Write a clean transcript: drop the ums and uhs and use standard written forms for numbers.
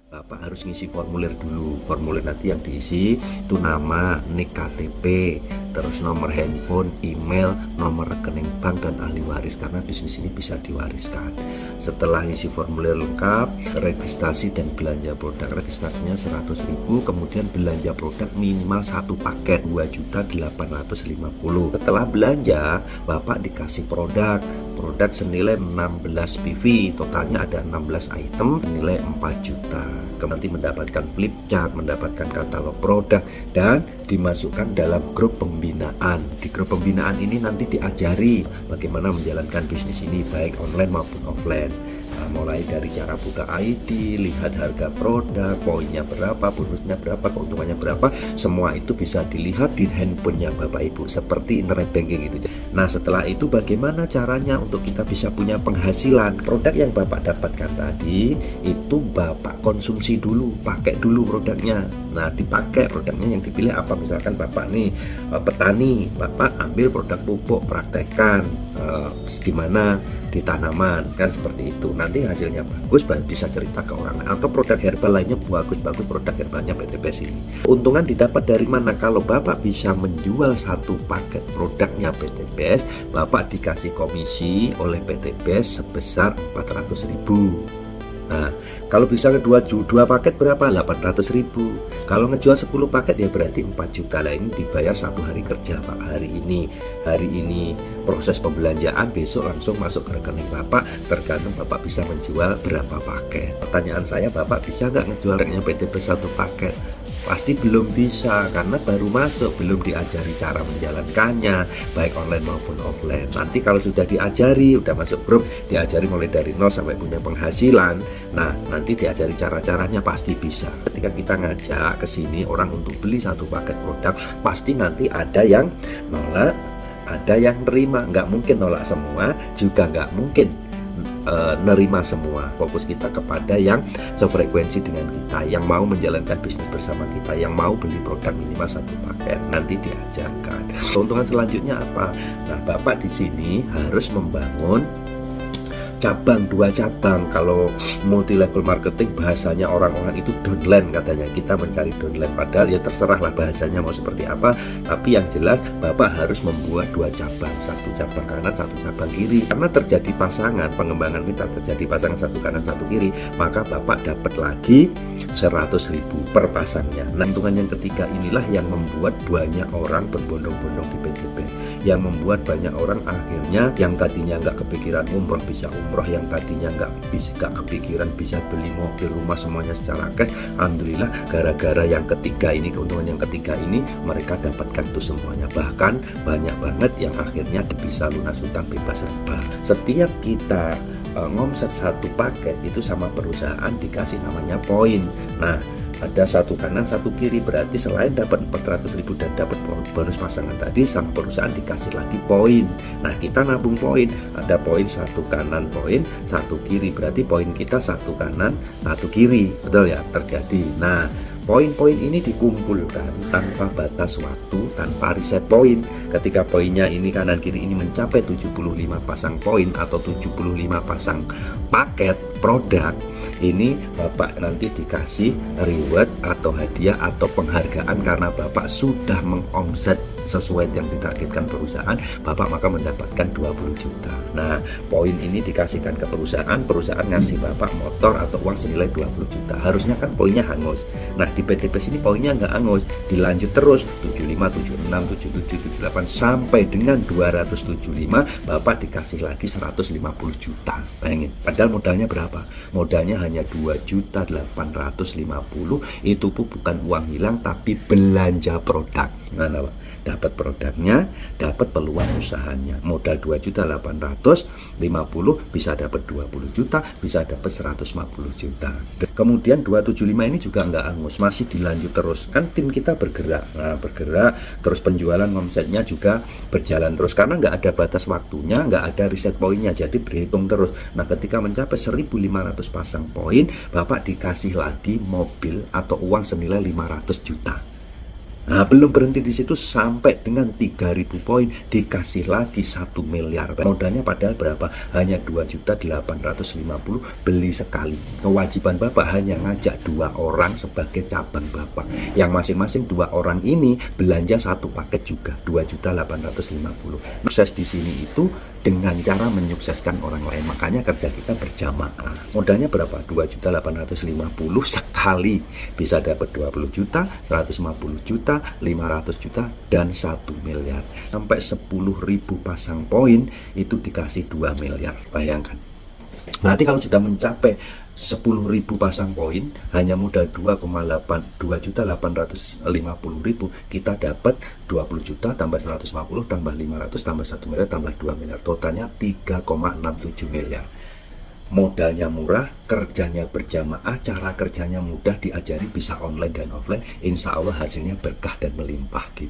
Bapak harus ngisi formulir dulu. Formulir nanti yang diisi itu nama, NIK KTP, terus nomor handphone, email, nomor rekening bank, dan ahli waris, karena bisnis ini bisa diwariskan. Setelah isi formulir lengkap, registrasi dan belanja produk. Registrasinya 100.000, kemudian belanja produk minimal satu paket 2.850. Setelah belanja, Bapak dikasih produk senilai 16 PV, totalnya ada 16 item senilai 4 juta. Nanti mendapatkan flip chart, mendapatkan katalog produk, dan dimasukkan dalam grup pembinaan. Di grup pembinaan ini nanti diajari bagaimana menjalankan bisnis ini baik online maupun offline. Mulai dari cara buka ID, lihat harga produk, poinnya berapa, bonusnya berapa, keuntungannya berapa, semua itu bisa dilihat di handphonenya Bapak Ibu seperti internet banking gitu. Nah, setelah itu bagaimana caranya untuk kita bisa punya penghasilan? Produk yang Bapak dapatkan tadi itu Bapak konsumsi dulu, pakai dulu produknya. Nah, dipakai produknya yang dipilih apa? Misalkan Bapak nih petani, Bapak ambil produk pupuk, praktekkan gimana di tanaman, kan seperti itu. Nanti hasilnya bagus, bisa cerita ke orang lain. Atau produk herbal lainnya bagus produk herbalnya PTBS ini. Keuntungan didapat dari mana? Kalau Bapak bisa menjual satu paket produknya PTBS, Bapak dikasih komisi oleh PTBS sebesar 400.000. Nah, kalau bisa dua paket berapa? 800.000. Kalau ngejual 10 paket ya berarti 4 juta. Lah ini dibayar satu hari kerja Pak. Hari ini proses pembelanjaan, besok langsung masuk ke rekening Bapak. Tergantung Bapak bisa menjual berapa paket. Pertanyaan saya, Bapak bisa nggak ngejualnya PTB satu paket? Pasti belum bisa, karena baru masuk, belum diajari cara menjalankannya baik online maupun offline. Nanti kalau sudah diajari, udah masuk grup, diajari mulai dari nol sampai punya penghasilan, nah nanti diajari cara-caranya pasti bisa. Ketika kita ngajak ke sini orang untuk beli satu paket produk, pasti nanti ada yang nolak, ada yang nerima. Nggak mungkin nolak semua, juga nggak mungkin nerima semua. Fokus kita kepada yang sefrekuensi dengan kita, yang mau menjalankan bisnis bersama kita, yang mau beli produk minimal satu paket, nanti diajarkan. Keuntungan selanjutnya apa? Nah, Bapak di sini harus membangun cabang, 2 cabang. Kalau multi level marketing bahasanya orang-orang itu downline katanya. Kita mencari downline, padahal ya terserahlah bahasanya mau seperti apa, tapi yang jelas Bapak harus membuat 2 cabang, satu cabang kanan, satu cabang kiri. Karena terjadi pasangan, pengembangan kita terjadi pasangan satu kanan satu kiri, maka Bapak dapat lagi 100.000 per pasangnya. Nah, keuntungan yang ketiga inilah yang membuat banyak orang berbondong-bondong di PTB, yang membuat banyak orang akhirnya yang tadinya nggak kepikiran umroh bisa umroh, yang tadinya nggak kepikiran bisa beli mobil, rumah, semuanya secara cash. Alhamdulillah, gara-gara yang ketiga ini, keuntungan yang ketiga ini, mereka dapatkan itu semuanya. Bahkan banyak banget yang akhirnya bisa lunas hutang bebas riba. Setiap kita ngomset satu paket itu sama perusahaan dikasih namanya poin. Nah, ada satu kanan satu kiri, berarti selain dapat 400.000 dan dapat bonus pasangan tadi, sama perusahaan dikasih lagi poin. Nah, kita nabung poin, ada poin satu kanan, poin satu kiri, berarti poin kita satu kanan satu kiri, betul ya, terjadi. Nah, poin-poin ini dikumpulkan tanpa batas waktu, tanpa riset poin. Ketika poinnya ini kanan kiri ini mencapai 75 pasang poin atau 75 pasang paket produk, ini Bapak nanti dikasih reward atau hadiah atau penghargaan karena Bapak sudah mengomset sesuai yang ditargetkan perusahaan. Bapak maka mendapatkan 20 juta. Nah, poin ini dikasihkan ke perusahaan, perusahaan ngasih Bapak motor atau uang senilai 20 juta. Harusnya kan poinnya hangus. Nah, di PTBS ini poinnya nggak hangus, dilanjut terus 75, 76, 77, 78 sampai dengan 275, Bapak dikasih lagi 150 juta. Bayangin, padahal modalnya berapa? Modalnya hanya 2.850.000. Itu pun bukan uang hilang, tapi belanja produk. Nah, dapat produknya, dapat peluang usahanya. Modal 2.850.000 bisa dapat 20 juta, bisa dapat 150 juta. Kemudian 275 ini juga nggak hangus, masih dilanjut terus. Kan tim kita bergerak. Nah, bergerak terus, penjualan omsetnya juga berjalan terus karena nggak ada batas waktunya, nggak ada riset poinnya, jadi berhitung terus. Nah, ketika mencapai 1.500 pasang poin, Bapak dikasih lagi mobil atau uang senilai 500 juta. Nah, belum berhenti di situ, sampai dengan 3.000 poin dikasih lagi 1 miliar. Modalnya padahal berapa? Hanya 2.850.000, beli sekali. Kewajiban Bapak hanya ngajak 2 orang sebagai cabang Bapak. Yang masing-masing 2 orang ini belanja satu paket juga 2.850.000. Sukses di sini itu dengan cara menyukseskan orang lain. Makanya kerja kita berjamaah. Modalnya berapa? 2.850.000 sekali. Bisa dapat 20 juta, 150 juta, 500 juta, dan 1 miliar. Sampai 10.000 pasang poin itu dikasih 2 miliar. Bayangkan. Nanti kalau sudah mencapai 10.000 pasang poin, hanya modal 2.850.000, kita dapat 20 juta tambah 150 tambah 500 tambah 1 miliar tambah 2 miliar, totalnya 3,67 miliar. Modalnya murah, kerjanya berjamaah, cara kerjanya mudah, diajari bisa online dan offline. Insya Allah hasilnya berkah dan melimpah gitu.